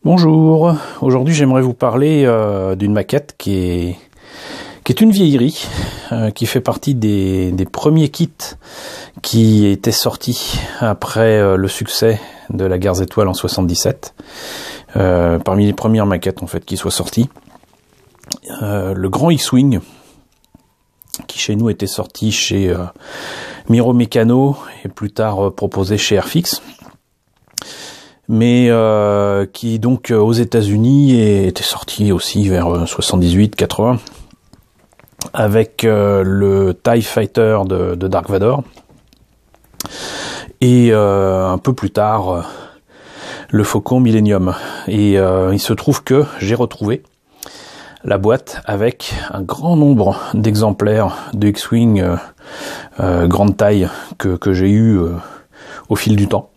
Bonjour, aujourd'hui j'aimerais vous parler d'une maquette qui est une vieillerie, qui fait partie des premiers kits qui étaient sortis après le succès de la Guerre des Étoiles en 77. Parmi les premières maquettes en fait qui soient sorties. Le Grand X-Wing, qui chez nous était sorti chez Miro Meccano et plus tard proposé chez Airfix, mais qui donc aux États-Unis était sorti aussi vers 78-80 avec le TIE Fighter de Dark Vador et un peu plus tard le Faucon Millennium. Et il se trouve que j'ai retrouvé la boîte avec un grand nombre d'exemplaires de X-Wing grande taille que j'ai eu au fil du temps.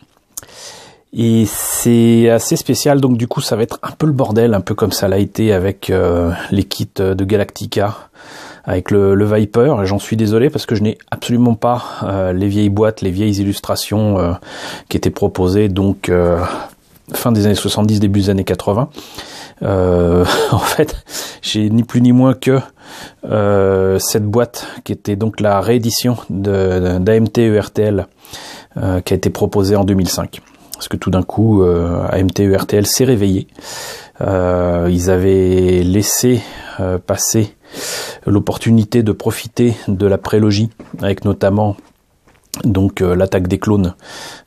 Et c'est assez spécial, donc du coup ça va être un peu le bordel, un peu comme ça l'a été avec les kits de Galactica, avec le Viper. J'en suis désolé parce que je n'ai absolument pas les vieilles boîtes, les vieilles illustrations qui étaient proposées donc fin des années 70, début des années 80. En fait, j'ai ni plus ni moins que cette boîte qui était donc la réédition d'AMT ERTL qui a été proposée en 2005. Parce que tout d'un coup, AMT ERTL s'est réveillé. Ils avaient laissé passer l'opportunité de profiter de la prélogie, avec notamment donc l'attaque des clones,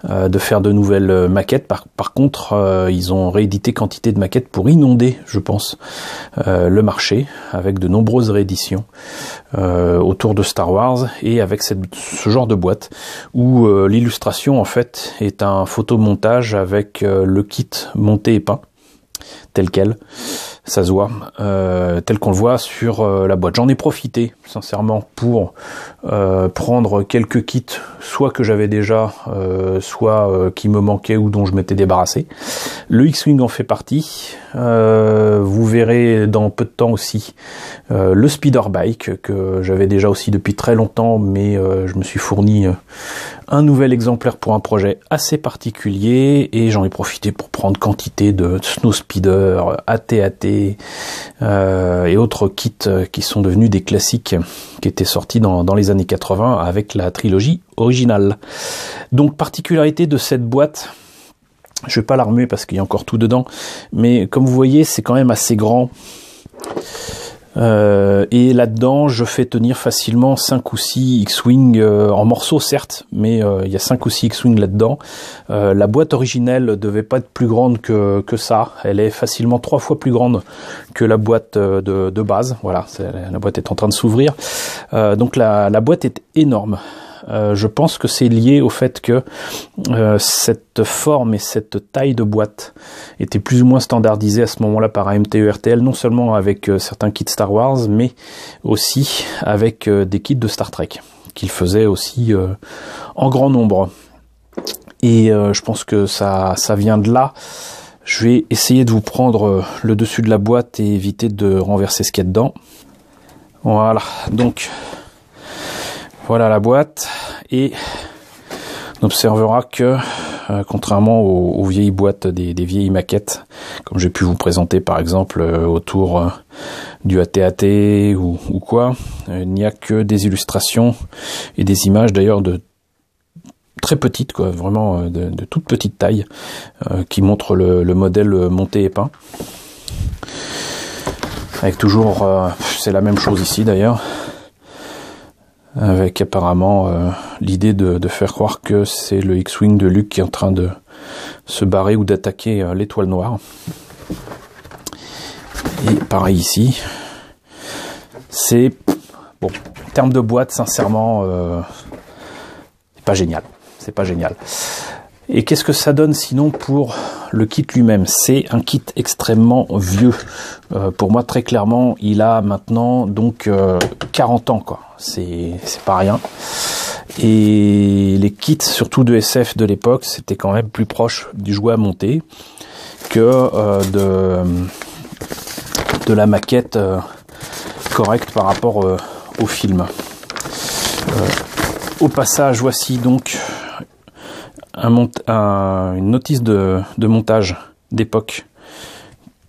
de faire de nouvelles maquettes. Par contre, ils ont réédité quantité de maquettes pour inonder, je pense, le marché, avec de nombreuses rééditions autour de Star Wars, et avec ce genre de boîte où l'illustration en fait est un photomontage avec le kit monté et peint tel quel, ça se voit, tel qu'on le voit sur la boîte. J'en ai profité, sincèrement, pour prendre quelques kits, soit que j'avais déjà, soit qui me manquaient ou dont je m'étais débarrassé. Le X-Wing en fait partie. Vous verrez dans peu de temps aussi le Speeder Bike, que j'avais déjà aussi depuis très longtemps, mais je me suis fourni un nouvel exemplaire pour un projet assez particulier, et j'en ai profité pour prendre quantité de Snow Speeder, AT-AT et autres kits qui sont devenus des classiques qui étaient sortis dans les années 80 avec la trilogie originale. Donc particularité de cette boîte, je vais pas la remuer parce qu'il y a encore tout dedans, mais comme vous voyez c'est quand même assez grand. Et là-dedans, je fais tenir facilement 5 ou 6 X-Wing en morceaux, certes, mais il y a 5 ou 6 X-Wing là-dedans. La boîte originelle devait pas être plus grande que ça. Elle est facilement 3 fois plus grande que la boîte de base. Voilà, la boîte est en train de s'ouvrir. Donc la boîte est énorme. Je pense que c'est lié au fait que cette forme et cette taille de boîte était plus ou moins standardisée à ce moment-là par AMT ERTL, non seulement avec certains kits Star Wars, mais aussi avec des kits de Star Trek, qu'ils faisaient aussi en grand nombre. Et je pense que ça vient de là. Je vais essayer de vous prendre le dessus de la boîte et éviter de renverser ce qu'il y a dedans. Voilà, donc voilà la boîte, et on observera que contrairement aux vieilles boîtes des vieilles maquettes, comme j'ai pu vous présenter par exemple autour du AT-AT ou quoi, il n'y a que des illustrations et des images d'ailleurs de très petites, quoi, vraiment de toute petite taille, qui montrent le modèle monté et peint. Avec toujours, c'est la même chose ici d'ailleurs, avec apparemment l'idée de faire croire que c'est le X-Wing de Luke qui est en train de se barrer ou d'attaquer l'étoile noire. Et pareil ici. C'est, bon, en termes de boîte, sincèrement, c'est pas génial. C'est pas génial. Et qu'est-ce que ça donne sinon pour le kit lui-même? C'est un kit extrêmement vieux. Pour moi, très clairement, il a maintenant donc 40 ans, quoi. C'est pas rien. Et les kits, surtout de SF de l'époque, c'était quand même plus proche du jouet à monter que de la maquette correcte par rapport au film. Au passage, voici donc une notice de montage d'époque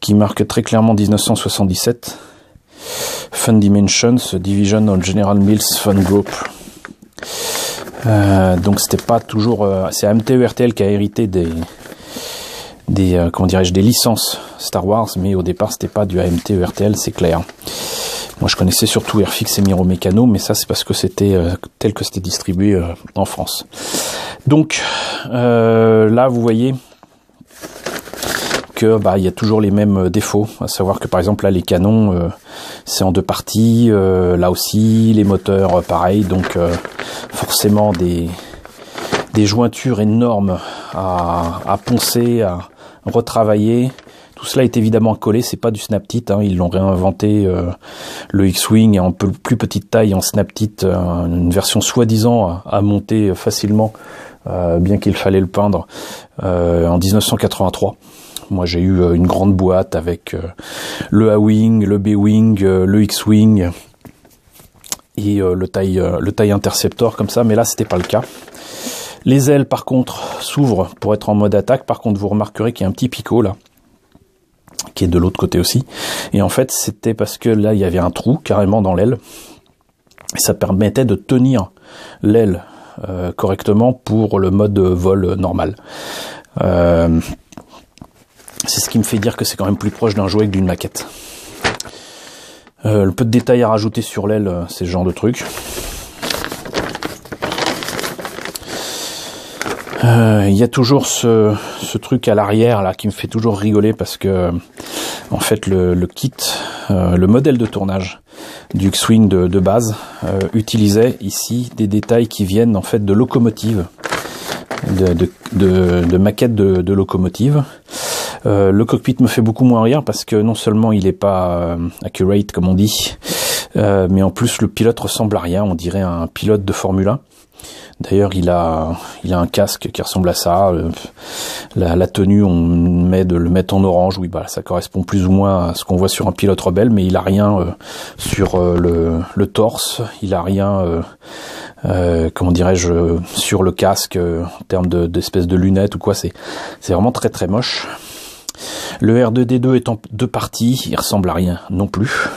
qui marque très clairement 1977. Fun Dimensions, Division of General Mills Fun Group. Donc c'était pas toujours... c'est AMT-ERTL qui a hérité comment dirais-je, des licences Star Wars, mais au départ c'était pas du AMT-ERTL, c'est clair. Moi je connaissais surtout Airfix et Miro Mécano, mais ça c'est parce que c'était tel que c'était distribué en France. Donc là vous voyez que il y a toujours les mêmes défauts, à savoir que par exemple là les canons c'est en deux parties, là aussi les moteurs pareil, donc forcément des jointures énormes à poncer, à retravailler. Tout cela est évidemment collé, c'est pas du Snap-Tit, hein, ils l'ont réinventé, le X-Wing en plus petite taille en Snap-Tit, une version soi-disant à monter facilement, bien qu'il fallait le peindre, en 1983. Moi j'ai eu une grande boîte avec le A-Wing, le B-Wing, le X-Wing et le TIE Interceptor comme ça, mais là c'était pas le cas. Les ailes par contre s'ouvrent pour être en mode attaque, par contre vous remarquerez qu'il y a un petit picot là, qui est de l'autre côté aussi, et en fait c'était parce que là il y avait un trou carrément dans l'aile, et ça permettait de tenir l'aile correctement pour le mode vol normal. C'est ce qui me fait dire que c'est quand même plus proche d'un jouet que d'une maquette. Le peu de détails à rajouter sur l'aile, c'est ce genre de truc. Il y a toujours ce truc à l'arrière là qui me fait toujours rigoler parce que en fait le kit, le modèle de tournage du X-Wing de base utilisait ici des détails qui viennent en fait de locomotives, de maquettes de locomotives. Le cockpit me fait beaucoup moins rire parce que non seulement il est pas accurate comme on dit, mais en plus le pilote ressemble à rien, on dirait un pilote de Formule 1. D'ailleurs il a un casque qui ressemble à ça, la tenue on met de le mettre en orange, oui ça correspond plus ou moins à ce qu'on voit sur un pilote rebelle, mais il a rien sur le torse, il a rien comment dirais-je sur le casque en termes d'espèces de lunettes ou quoi, c'est vraiment très très moche. Le R2D2 est en deux parties, il ressemble à rien non plus.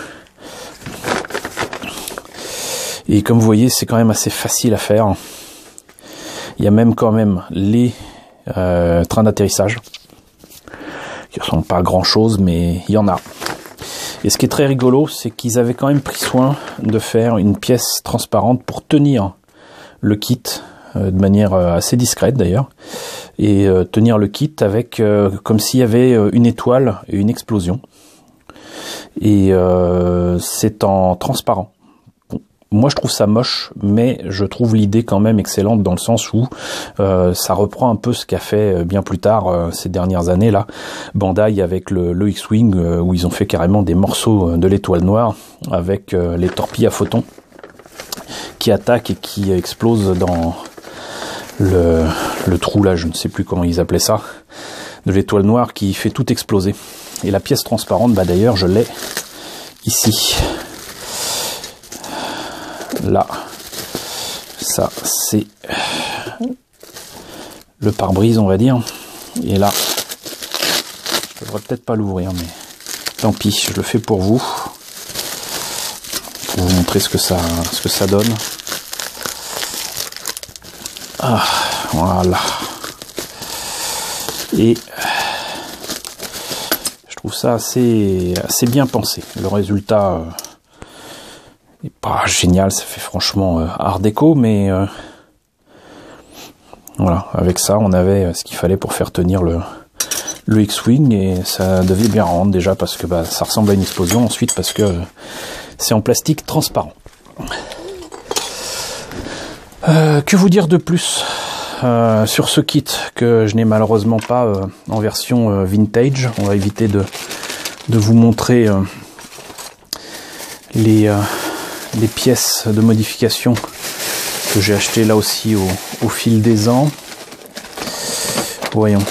Et comme vous voyez, c'est quand même assez facile à faire. Il y a même quand même les trains d'atterrissage, qui ne ressemblent pas à grand chose, mais il y en a. Et ce qui est très rigolo, c'est qu'ils avaient quand même pris soin de faire une pièce transparente pour tenir le kit de manière assez discrète d'ailleurs, et tenir le kit avec comme s'il y avait une étoile et une explosion. Et c'est en transparent. Bon, moi je trouve ça moche, mais je trouve l'idée quand même excellente dans le sens où ça reprend un peu ce qu'a fait bien plus tard ces dernières années là Bandai avec le X-Wing, où ils ont fait carrément des morceaux de l'étoile noire avec les torpilles à photons qui attaquent et qui explosent dans le trou là, je ne sais plus comment ils appelaient ça, de l'étoile noire qui fait tout exploser. Et la pièce transparente, d'ailleurs je l'ai ici, là, ça c'est le pare-brise on va dire, et là je devrais peut-être pas l'ouvrir, mais tant pis, je le fais pour vous montrer ce que ça donne. Ah, voilà. Et je trouve ça assez bien pensé. Le résultat n'est pas génial, ça fait franchement art déco, mais voilà, avec ça on avait ce qu'il fallait pour faire tenir le X-Wing, et ça devait bien rendre déjà parce que ça ressemble à une explosion, ensuite parce que c'est en plastique transparent. Que vous dire de plus sur ce kit que je n'ai malheureusement pas en version vintage. On va éviter de vous montrer les pièces de modification que j'ai achetées là aussi au fil des ans. Voyons.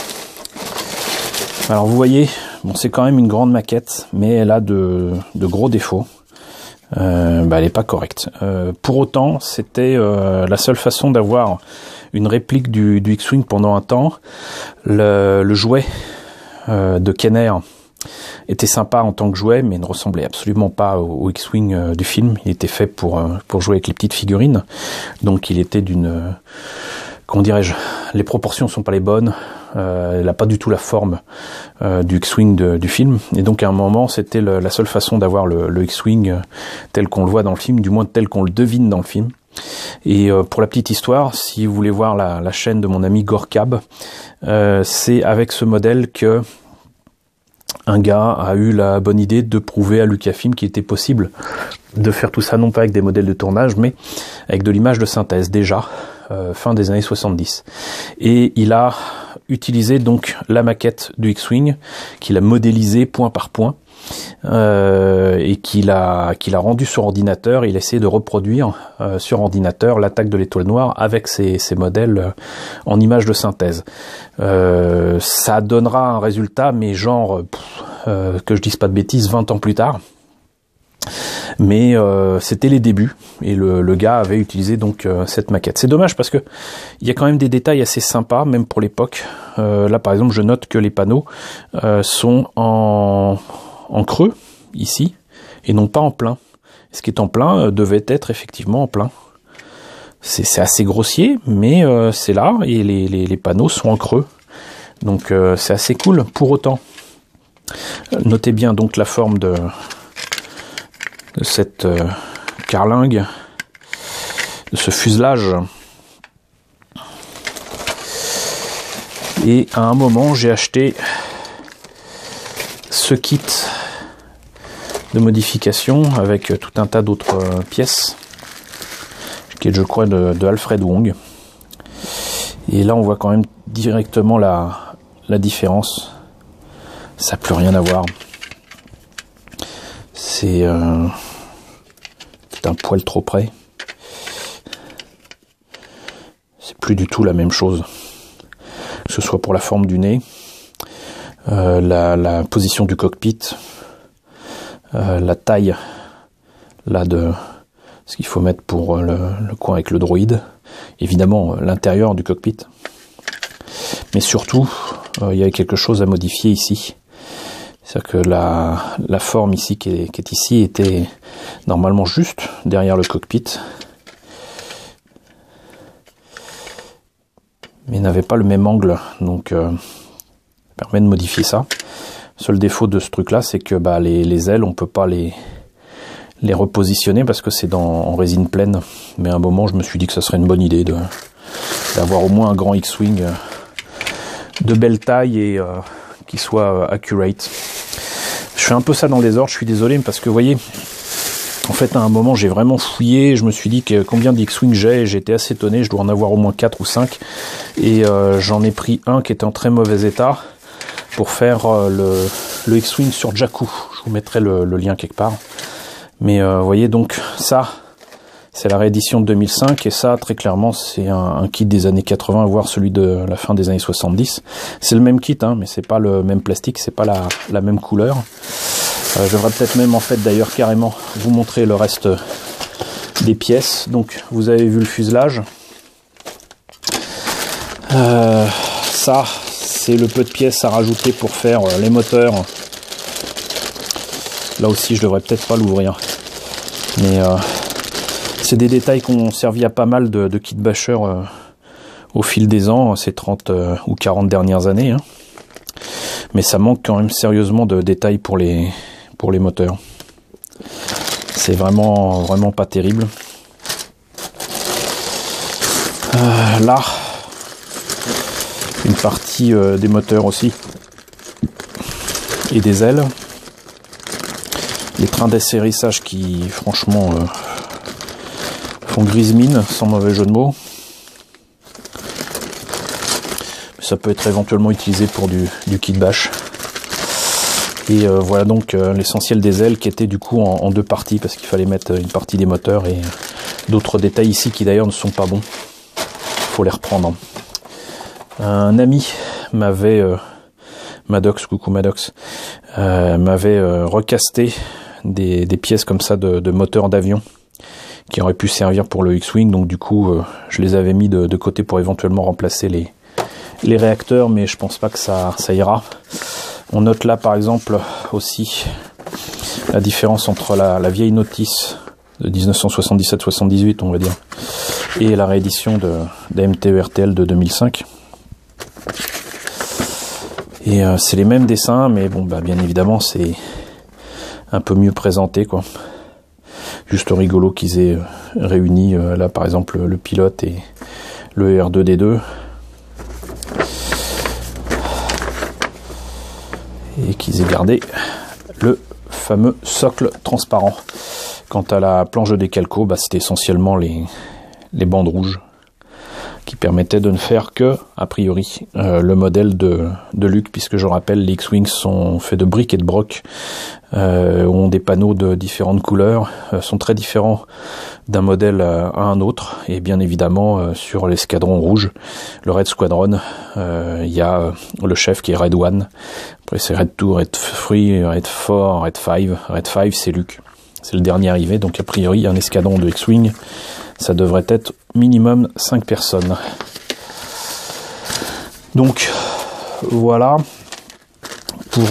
Alors vous voyez, bon, c'est quand même une grande maquette, mais elle a de gros défauts. Elle n'est pas correcte. Pour autant, c'était la seule façon d'avoir une réplique du X-Wing pendant un temps. Le jouet de Kenner était sympa en tant que jouet, mais ne ressemblait absolument pas au X-Wing du film. Il était fait pour jouer avec les petites figurines, donc il était d'une... comment dirais-je, les proportions sont pas les bonnes, elle n'a pas du tout la forme du X-Wing du film, et donc à un moment c'était la seule façon d'avoir le X-Wing tel qu'on le voit dans le film, du moins tel qu'on le devine dans le film. Et pour la petite histoire, si vous voulez voir la chaîne de mon ami Gorkab, c'est avec ce modèle que un gars a eu la bonne idée de prouver à Lucasfilm qu'il était possible de faire tout ça non pas avec des modèles de tournage, mais avec de l'image de synthèse déjà, fin des années 70. Et il a utilisé donc la maquette du X-Wing, qu'il a modélisé point par point, et qu'il a rendu sur ordinateur. Il a essayé de reproduire sur ordinateur l'attaque de l'étoile noire avec ces modèles en images de synthèse. Ça donnera un résultat, mais genre, que je dise pas de bêtises, 20 ans plus tard. Mais c'était les débuts, et le gars avait utilisé donc cette maquette. C'est dommage parce que il y a quand même des détails assez sympas, même pour l'époque. Là par exemple, je note que les panneaux sont en creux, ici, et non pas en plein. Ce qui est en plein devait être effectivement en plein. C'est assez grossier, mais c'est là, et les panneaux sont en creux. Donc c'est assez cool pour autant. Notez bien donc la forme de cette carlingue, de ce fuselage. Et à un moment, j'ai acheté ce kit de modification avec tout un tas d'autres pièces, qui est, je crois, de Alfred Wong. Et là, on voit quand même directement la différence. Ça n'a plus rien à voir. C'est un poil trop près. C'est plus du tout la même chose. Que ce soit pour la forme du nez, la position du cockpit, la taille là de ce qu'il faut mettre pour le coin avec le droïde, évidemment l'intérieur du cockpit, mais surtout il y a quelque chose à modifier ici. C'est-à-dire que la forme ici qui est ici était normalement juste derrière le cockpit, mais n'avait pas le même angle, donc ça permet de modifier ça. Seul défaut de ce truc là, c'est que les ailes, on peut pas les repositionner parce que c'est en résine pleine. Mais à un moment, je me suis dit que ça serait une bonne idée d'avoir au moins un grand X-Wing de belle taille et qui soit accurate. Je fais un peu ça dans les ordres, je suis désolé, parce que vous voyez, en fait à un moment j'ai vraiment fouillé, je me suis dit que combien d'X-Wing j'ai, et j'étais assez étonné, je dois en avoir au moins 4 ou 5, et j'en ai pris un qui était en très mauvais état pour faire le X-Wing sur Jakku. Je vous mettrai le lien quelque part. Mais vous voyez, donc ça, c'est la réédition de 2005, et ça, très clairement, c'est un kit des années 80, voire celui de la fin des années 70. C'est le même kit, hein, mais c'est pas le même plastique, c'est pas la même couleur. Je devrais peut-être même, en fait, d'ailleurs, carrément, vous montrer le reste des pièces. Donc, vous avez vu le fuselage. Ça, c'est le peu de pièces à rajouter pour faire les moteurs. Là aussi, je devrais peut-être pas l'ouvrir. Mais c'est des détails qui ont servi à pas mal de kit bashers au fil des ans, ces 30 ou 40 dernières années. Hein. Mais ça manque quand même sérieusement de détails pour les moteurs. C'est vraiment pas terrible. Là, une partie des moteurs aussi. Et des ailes. Les trains d'atterrissage qui, franchement, font grise mine, sans mauvais jeu de mots. Ça peut être éventuellement utilisé pour du kit bash. Et voilà donc l'essentiel des ailes qui était du coup en deux parties, parce qu'il fallait mettre une partie des moteurs et d'autres détails ici qui d'ailleurs ne sont pas bons. Faut les reprendre. Un ami m'avait... Maddox, coucou Maddox, m'avait recasté des pièces comme ça de moteurs d'avion qui auraient pu servir pour le X-Wing, donc du coup je les avais mis de côté pour éventuellement remplacer les réacteurs, mais je pense pas que ça ira. On note là par exemple aussi la différence entre la vieille notice de 1977-78, on va dire, et la réédition de MTE-RTL de 2005. Et c'est les mêmes dessins, mais bon, bah, bien évidemment, c'est un peu mieux présenté, quoi. Juste rigolo qu'ils aient réuni, là, par exemple, le pilote et le R2D2. Et qu'ils aient gardé le fameux socle transparent. Quant à la planche de décalco, bah, c'était essentiellement les bandes rouges qui permettaient de ne faire que, a priori, le modèle de Luke, puisque je rappelle, les X-Wings sont faits de briques et de broc, ont des panneaux de différentes couleurs, sont très différents d'un modèle à un autre, et bien évidemment, sur l'escadron rouge, le Red Squadron, il y a le chef qui est Red One, après c'est Red 2, Red 3, Red 4, Red 5, Red 5 c'est Luke. C'est le dernier arrivé, donc a priori un escadron de X-Wing, ça devrait être minimum 5 personnes. Donc voilà pour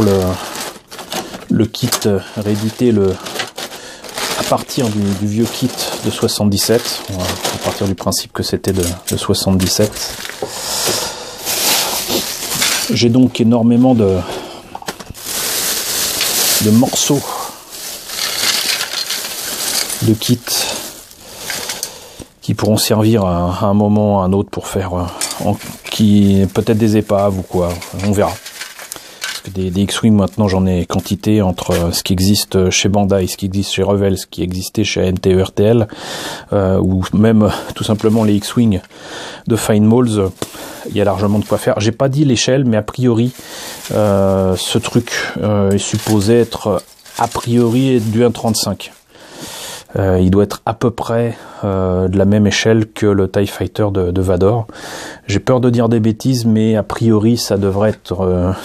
le kit réédité à partir du vieux kit de 77. On va partir du principe que c'était de 77. J'ai donc énormément de morceaux de kits qui pourront servir à un moment ou à un autre pour faire peut-être des épaves ou quoi, on verra. Parce que des X-Wing maintenant j'en ai quantité entre ce qui existe chez Bandai, ce qui existe chez Revell, ce qui existait chez MTE-RTL, ou même tout simplement les X-Wing de Fine Molds, il y a largement de quoi faire. J'ai pas dit l'échelle, mais a priori ce truc est supposé être a priori du 1.35. Il doit être à peu près de la même échelle que le TIE Fighter de Vador. J'ai peur de dire des bêtises, mais a priori ça devrait être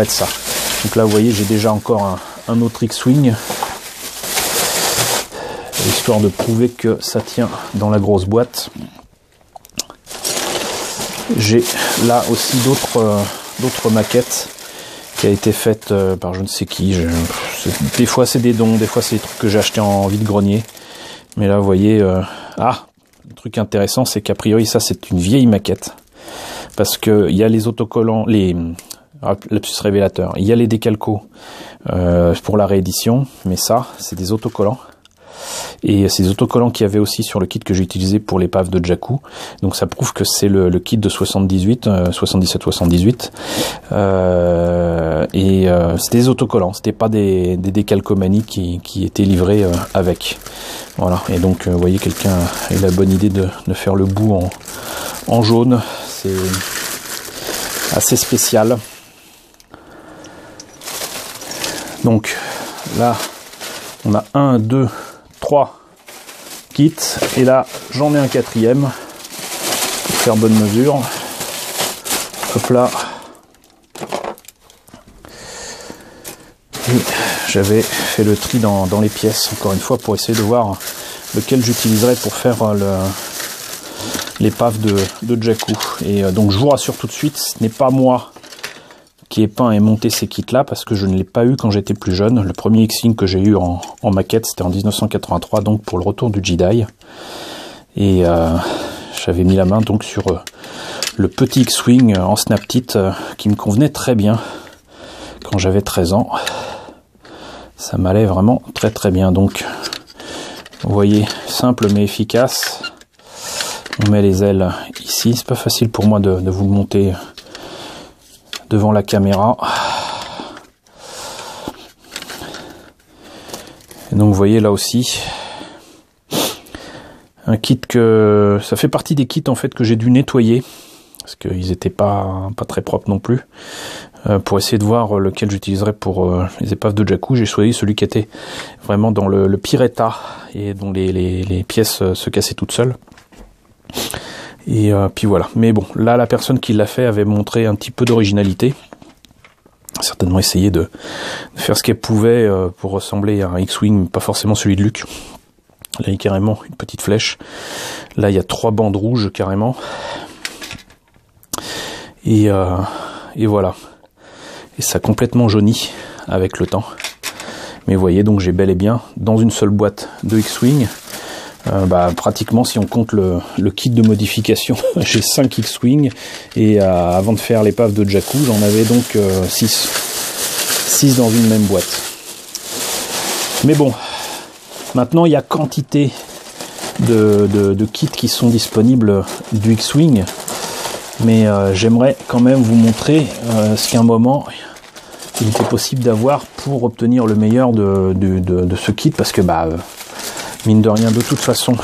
ça. Donc là vous voyez, j'ai déjà encore un autre X-Wing, histoire de prouver que ça tient dans la grosse boîte. J'ai là aussi d'autres maquettes qui a été faite par je ne sais qui. Des fois c'est des dons, des fois c'est des trucs que j'ai acheté en vide-grenier. Mais là, vous voyez, le truc intéressant, c'est qu'a priori, ça, c'est une vieille maquette. Parce que il y a les autocollants, lapsus révélateur, il y a les décalcos pour la réédition, mais ça, c'est des autocollants. Et c'est des autocollants qu'il y avait aussi sur le kit que j'ai utilisé pour l'épave de Jakku. Donc ça prouve que c'est le kit de 77-78. C'était des autocollants, c'était pas des décalcomanies qui étaient livrés avec. Voilà, et donc vous voyez, quelqu'un a eu la bonne idée de faire le bout en jaune. C'est assez spécial. Donc là, on a 1, 2, 3 kits, et là j'en ai un quatrième pour faire bonne mesure. Hop là. Et j'avais fait le tri dans les pièces, encore une fois, pour essayer de voir lequel j'utiliserais pour faire l'épave de Jakku. Et donc je vous rassure tout de suite, ce n'est pas moi qui ai peint et monté ces kits là, parce que je ne l'ai pas eu quand j'étais plus jeune. Le premier X-Wing que j'ai eu en maquette, c'était en 1983, donc pour le retour du Jedi. Et j'avais mis la main donc sur le petit X-Wing en snap-tit qui me convenait très bien quand j'avais 13 ans. Ça m'allait vraiment très très bien. Donc vous voyez, simple mais efficace. On met les ailes ici. C'est pas facile pour moi de vous le monter devant la caméra. Et donc vous voyez là aussi un kit que ça fait partie des kits en fait que j'ai dû nettoyer parce qu'ils étaient pas très propres non plus. Pour essayer de voir lequel j'utiliserais pour les épaves de Jakku, j'ai choisi celui qui était vraiment dans le pire état et dont les pièces se cassaient toutes seules. Et puis voilà. Mais bon, là la personne qui l'a fait avait montré un petit peu d'originalité. Certainement essayé de faire ce qu'elle pouvait pour ressembler à un X-Wing, pas forcément celui de Luke. Là il y a carrément une petite flèche. Là il y a 3 bandes rouges carrément. Et voilà. Et ça a complètement jauni avec le temps. Mais vous voyez, donc j'ai bel et bien dans une seule boîte de X-Wing, pratiquement si on compte le kit de modification, j'ai 5 X-Wing, et avant de faire l'épave de Jakku, j'en avais donc 6 dans une même boîte. Mais bon, maintenant il y a quantité de kits qui sont disponibles du X-Wing, mais j'aimerais quand même vous montrer ce qu'à un moment il était possible d'avoir pour obtenir le meilleur de ce kit, parce que mine de rien, de toute façon,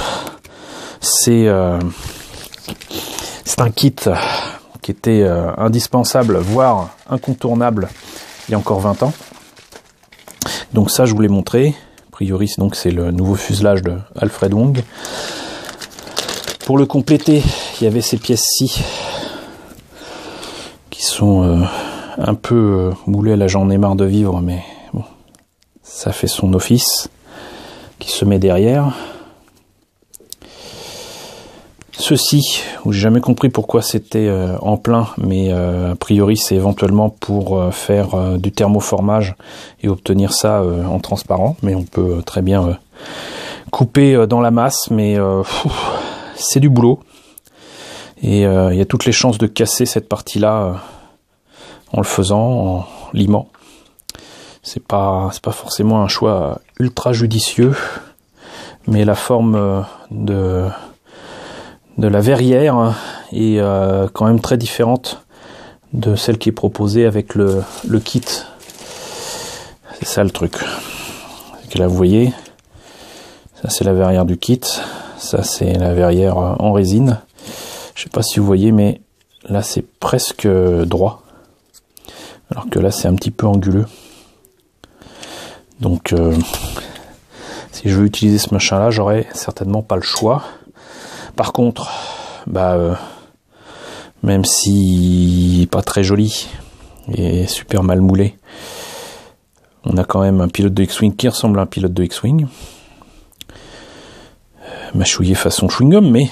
c'est un kit qui était indispensable, voire incontournable il y a encore 20 ans. Donc ça, je vous l'ai montré. A priori, donc c'est le nouveau fuselage de Alfred Wong. Pour le compléter, il y avait ces pièces-ci qui sont un peu moulées. Là, j'en ai marre de vivre, mais bon, ça fait son office, qui se met derrière. Ceci, où j'ai jamais compris pourquoi c'était en plein, mais a priori c'est éventuellement pour faire du thermoformage et obtenir ça en transparent, mais on peut très bien couper dans la masse, mais c'est du boulot, et il y a toutes les chances de casser cette partie-là en le faisant, en limant. C'est pas forcément un choix ultra judicieux, mais la forme de la verrière est quand même très différente de celle qui est proposée avec le kit. C'est ça le truc. C'est que là vous voyez, ça c'est la verrière du kit, ça c'est la verrière en résine. Je sais pas si vous voyez, mais là c'est presque droit, alors que là c'est un petit peu anguleux. Donc si je veux utiliser ce machin là, j'aurais certainement pas le choix. Par contre, même si pas très joli et super mal moulé, on a quand même un pilote de X-Wing qui ressemble à un pilote de X-Wing, mâchouillé façon chewing-gum, mais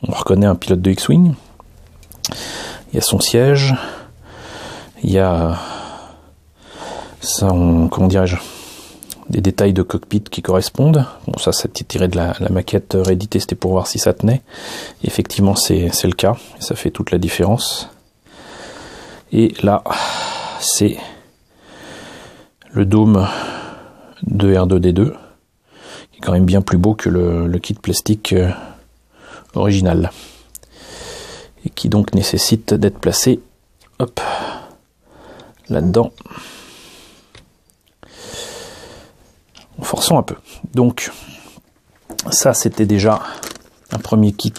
on reconnaît un pilote de X-Wing. Il y a son siège, il y a ça, comment dirais-je, des détails de cockpit qui correspondent. Bon, ça c'était tiré de la maquette rééditée, c'était pour voir si ça tenait. Et effectivement, c'est le cas, et ça fait toute la différence. Et là, c'est le dôme de R2D2, qui est quand même bien plus beau que le kit plastique original, et qui donc nécessite d'être placé, hop, là-dedans, en forçant un peu. Donc ça, c'était déjà un premier kit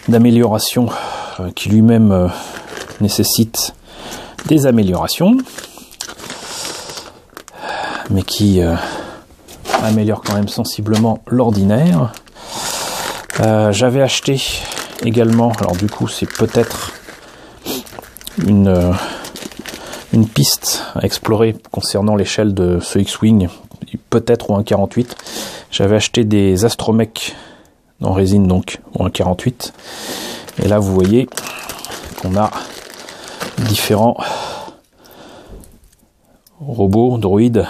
d'amélioration qui lui-même nécessite des améliorations, mais qui améliore quand même sensiblement l'ordinaire. J'avais acheté également, alors du coup c'est peut-être une piste à explorer concernant l'échelle de ce X-Wing, peut-être au 1.48. J'avais acheté des astromech en résine, donc au 1.48, et là vous voyez qu'on a différents robots, droïdes,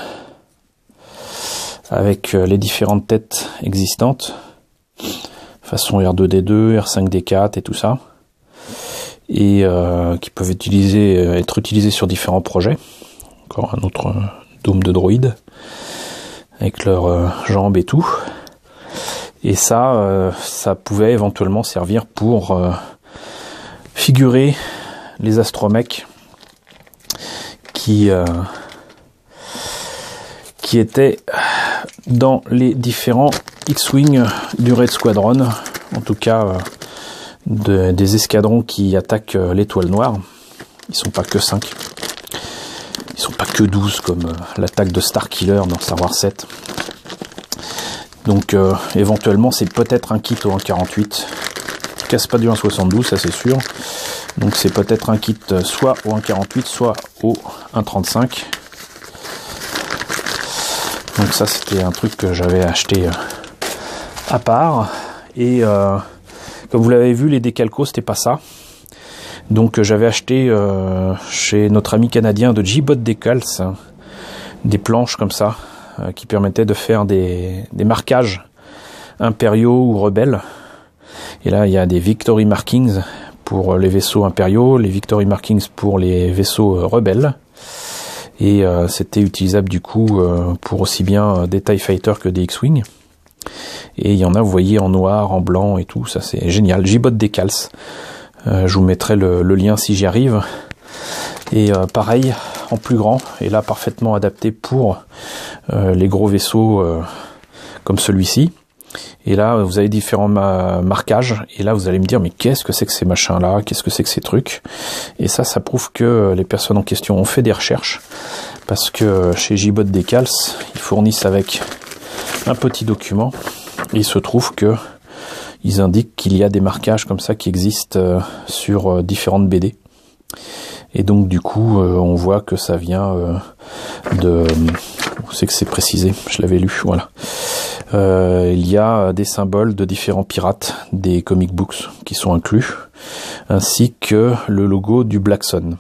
avec les différentes têtes existantes, façon R2D2, R5D4 et tout ça, et qui peuvent être utilisés sur différents projets. Encore un autre dôme de droïdes avec leurs jambes et tout. Et ça, ça pouvait éventuellement servir pour figurer les astromech qui étaient dans les différents X-Wing du Red Squadron, en tout cas des escadrons qui attaquent l'étoile noire. Ils sont pas que 5, ils sont pas que 12 comme l'attaque de Starkiller dans Star Wars 7. Donc éventuellement c'est peut-être un kit au 1.48, casse pas du 1.72, ça c'est sûr. Donc c'est peut-être un kit soit au 1.48, soit au 1.35. Donc ça c'était un truc que j'avais acheté à part. Et comme vous l'avez vu, les décalcos c'était pas ça. Donc j'avais acheté chez notre ami canadien de J-Bot Decals des planches comme ça qui permettaient de faire des marquages impériaux ou rebelles. Et là, il y a des Victory Markings pour les vaisseaux impériaux, les Victory Markings pour les vaisseaux rebelles. Et c'était utilisable du coup pour aussi bien des TIE Fighter que des X-Wing. Et il y en a, vous voyez, en noir, en blanc et tout, ça c'est génial. J-Bot Decals, je vous mettrai le lien si j'y arrive. Et pareil, en plus grand, et là parfaitement adapté pour les gros vaisseaux comme celui-ci. Et là, vous avez différents marquages, et là vous allez me dire, mais qu'est-ce que c'est que ces machins-là, qu'est-ce que c'est que ces trucs? Et ça prouve que les personnes en question ont fait des recherches, parce que chez J-Bot Decals, ils fournissent avec un petit document, et il se trouve que ils indiquent qu'il y a des marquages comme ça qui existent sur différentes BD. Et donc du coup, on voit que ça vient de... C'est que c'est précisé, je l'avais lu, voilà. Il y a des symboles de différents pirates des comic books qui sont inclus, ainsi que le logo du Black Sun.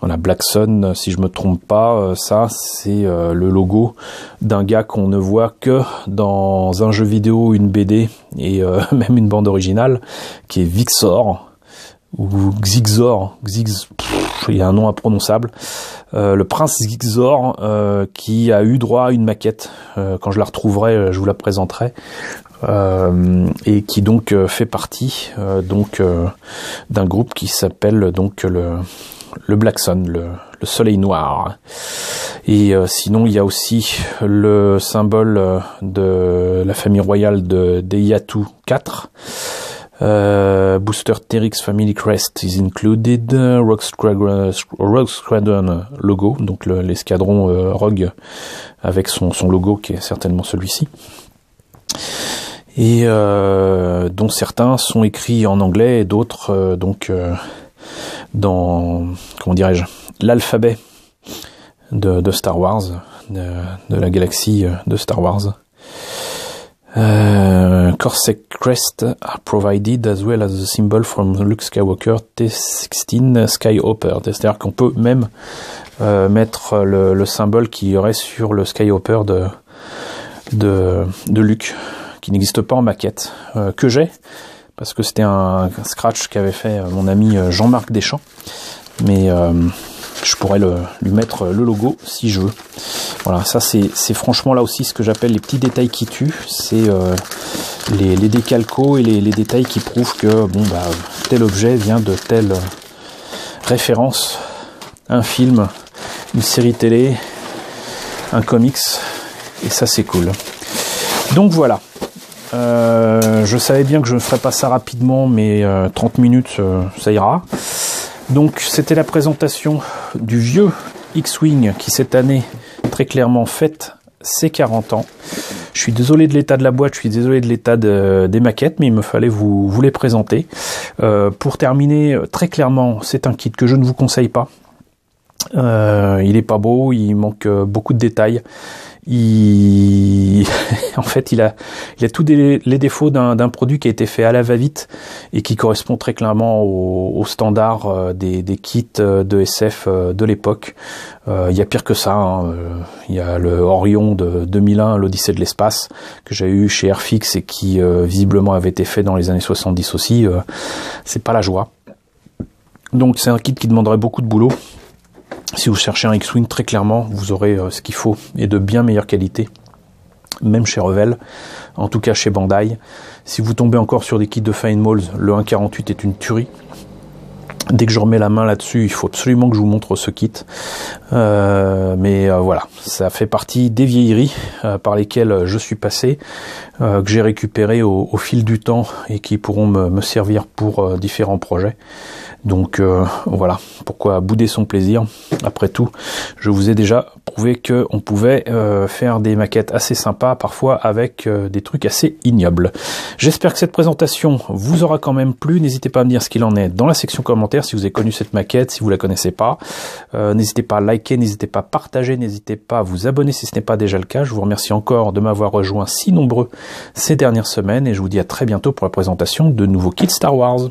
Voilà, Black Sun, si je me trompe pas, ça c'est le logo d'un gars qu'on ne voit que dans un jeu vidéo, une BD et même une bande originale, qui est Vixor ou Xigzor, il y a un nom imprononçable, le prince Xigzor qui a eu droit à une maquette, quand je la retrouverai je vous la présenterai, et qui donc fait partie d'un groupe qui s'appelle donc le Black Sun, le soleil noir. Et sinon il y a aussi le symbole de la famille royale des Yatu 4. Booster Terix Family Crest is included, Rogue Squadron logo, donc l'escadron Rogue avec son logo qui est certainement celui-ci, et dont certains sont écrits en anglais et d'autres dans, comment dirais-je, l'alphabet de Star Wars, de la galaxie de Star Wars. Corsair crest are provided as well as the symbol from Luke Skywalker T-16 Skyhopper. C'est-à-dire qu'on peut même mettre le symbole qu'il y aurait sur le Skyhopper de Luke, qui n'existe pas en maquette, que j'ai, parce que c'était un scratch qu'avait fait mon ami Jean-Marc Deschamps, mais je pourrais lui mettre le logo si je veux. Voilà, ça c'est franchement là aussi ce que j'appelle les petits détails qui tuent, c'est les décalcos et les détails qui prouvent que bon bah tel objet vient de telle référence, un film, une série télé, un comics, et ça c'est cool. Donc voilà, je savais bien que je ne ferais pas ça rapidement, mais 30 minutes ça ira. Donc c'était la présentation du vieux X-Wing qui cette année très clairement fête ses 40 ans. Je suis désolé de l'état de la boîte, je suis désolé de l'état des maquettes, mais il me fallait vous les présenter. Pour terminer, très clairement, c'est un kit que je ne vous conseille pas. Il est pas beau, il manque beaucoup de détails. En fait, il a tous les défauts d'un produit qui a été fait à la va-vite et qui correspond très clairement aux standards des kits de SF de l'époque. Il y a pire que ça, hein. Il y a le Orion de 2001, l'Odyssée de l'espace, que j'ai eu chez Airfix et qui visiblement avait été fait dans les années 70 aussi. C'est pas la joie. Donc c'est un kit qui demanderait beaucoup de boulot. Si vous cherchez un X-Wing, très clairement, vous aurez ce qu'il faut et de bien meilleure qualité, même chez Revell, en tout cas chez Bandai. Si vous tombez encore sur des kits de Fine Malls, le 1.48 est une tuerie. Dès que je remets la main là-dessus, il faut absolument que je vous montre ce kit. Mais voilà, ça fait partie des vieilleries par lesquelles je suis passé, que j'ai récupéré au fil du temps et qui pourront me servir pour différents projets. Donc voilà, pourquoi bouder son plaisir? Après tout, je vous ai déjà prouvé qu'on pouvait faire des maquettes assez sympas, parfois avec des trucs assez ignobles. J'espère que cette présentation vous aura quand même plu. N'hésitez pas à me dire ce qu'il en est dans la section commentaires, si vous avez connu cette maquette, si vous la connaissez pas. N'hésitez pas à liker, n'hésitez pas à partager, n'hésitez pas à vous abonner si ce n'est pas déjà le cas. Je vous remercie encore de m'avoir rejoint si nombreux ces dernières semaines et je vous dis à très bientôt pour la présentation de nouveaux kits Star Wars.